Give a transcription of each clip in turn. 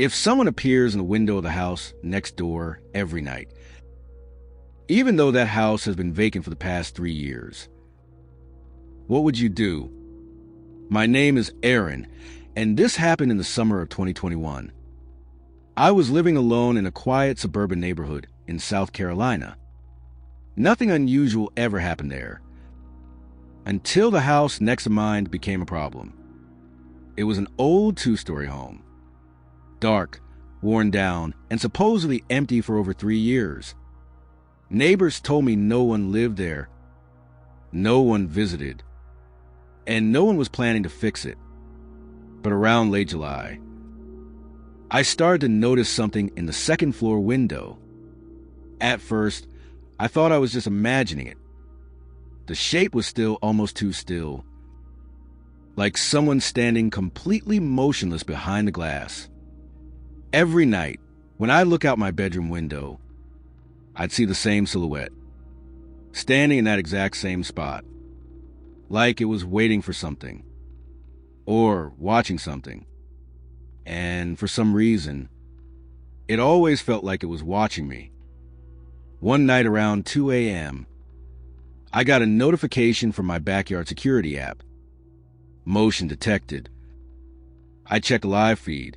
If someone appears in the window of the house next door every night, even though that house has been vacant for the past 3 years, what would you do? My name is Aaron, and this happened in the summer of 2021. I was living alone in a quiet suburban neighborhood in South Carolina. Nothing unusual ever happened there, until the house next to mine became a problem. It was an old 2-story home, dark, worn down, and supposedly empty for over 3 years. Neighbors told me no one lived there, no one visited, and no one was planning to fix it. But around late July, I started to notice something in the second floor window. At first, I thought I was just imagining it. The shape was still almost too still, like someone standing completely motionless behind the glass. Every night, when I look out my bedroom window, I'd see the same silhouette, standing in that exact same spot, like it was waiting for something, or watching something. And for some reason, it always felt like it was watching me. One night around 2 a.m., I got a notification from my backyard security app. Motion detected. I checked the live feed.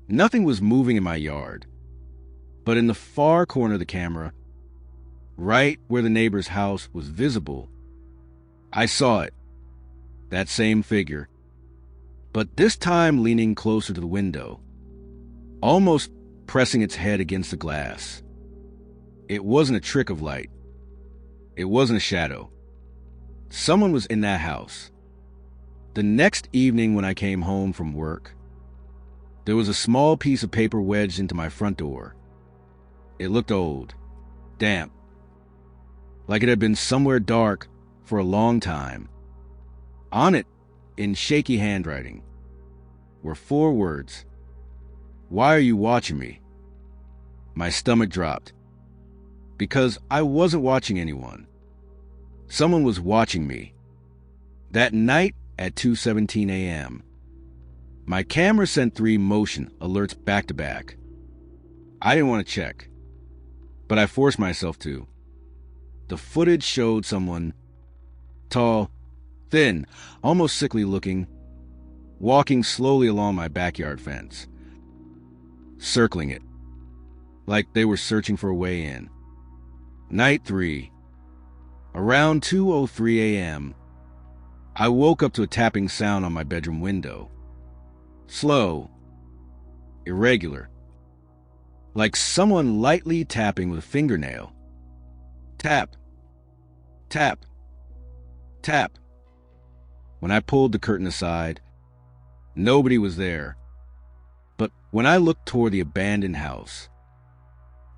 Nothing was moving in my yard, but in the far corner of the camera, right where the neighbor's house was visible, I saw it, that same figure, but this time leaning closer to the window, almost pressing its head against the glass. It wasn't a trick of light. It wasn't a shadow. Someone was in that house. The next evening when I came home from work, there was a small piece of paper wedged into my front door. It looked old, damp, like it had been somewhere dark for a long time. On it, in shaky handwriting, were 4 words. "Why are you watching me?" My stomach dropped, because I wasn't watching anyone. Someone was watching me. That night at 2:17 a.m., my camera sent 3 motion alerts back to back. I didn't want to check, but I forced myself to. The footage showed someone, tall, thin, almost sickly looking, walking slowly along my backyard fence, circling it, like they were searching for a way in. Night 3. Around 2:03 a.m., I woke up to a tapping sound on my bedroom window. Slow, irregular, like someone lightly tapping with a fingernail. Tap, tap, tap. When I pulled the curtain aside, nobody was there. But when I looked toward the abandoned house,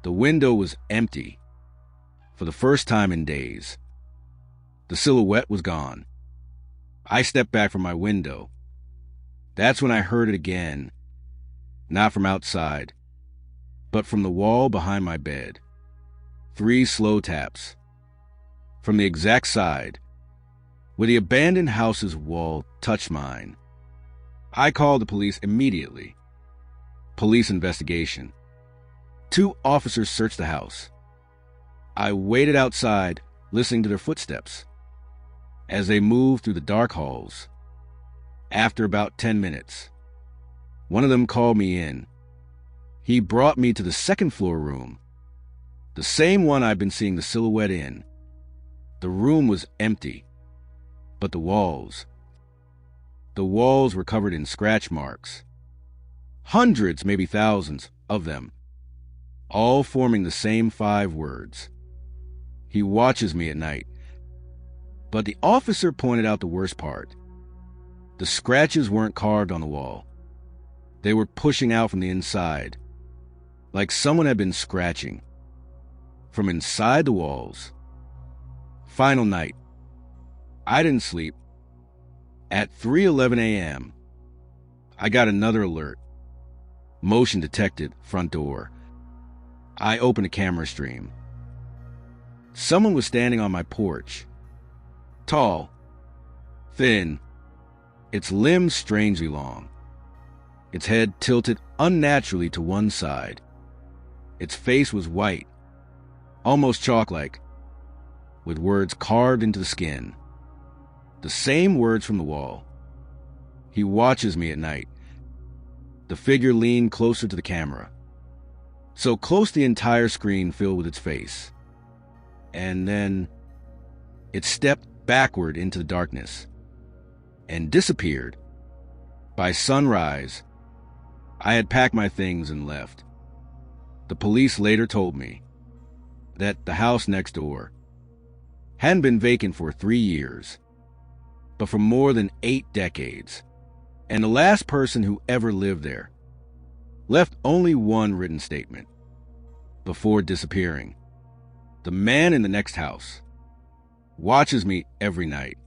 the window was empty for the first time in days. The silhouette was gone. I stepped back from my window. That's when I heard it again, not from outside, but from the wall behind my bed. 3 slow taps, from the exact side where the abandoned house's wall touched mine. I called the police immediately. Police investigation. 2 officers searched the house. I waited outside, listening to their footsteps as they moved through the dark halls. After about 10 minutes, one of them called me in. He brought me to the second floor room, the same one I'd been seeing the silhouette in. The room was empty, but the walls were covered in scratch marks. Hundreds, maybe thousands of them, all forming the same 5 words. He watches me at night. But the officer pointed out the worst part. The scratches weren't carved on the wall. They were pushing out from the inside, like someone had been scratching from inside the walls. Final night. I didn't sleep. At 3:11 a.m., I got another alert. Motion detected, front door. I opened a camera stream. Someone was standing on my porch. Tall, thin, its limbs strangely long. its head tilted unnaturally to one side. Its face was white, almost chalk-like, with words carved into the skin. The same words from the wall. He watches me at night. The figure leaned closer to the camera, so close the entire screen filled with its face. And then it stepped backward into the darkness and disappeared. By sunrise, I had packed my things and left. The police later told me that the house next door hadn't been vacant for 3 years, but for more than 8 decades. And the last person who ever lived there left only one written statement before disappearing. The man in the next house watches me every night.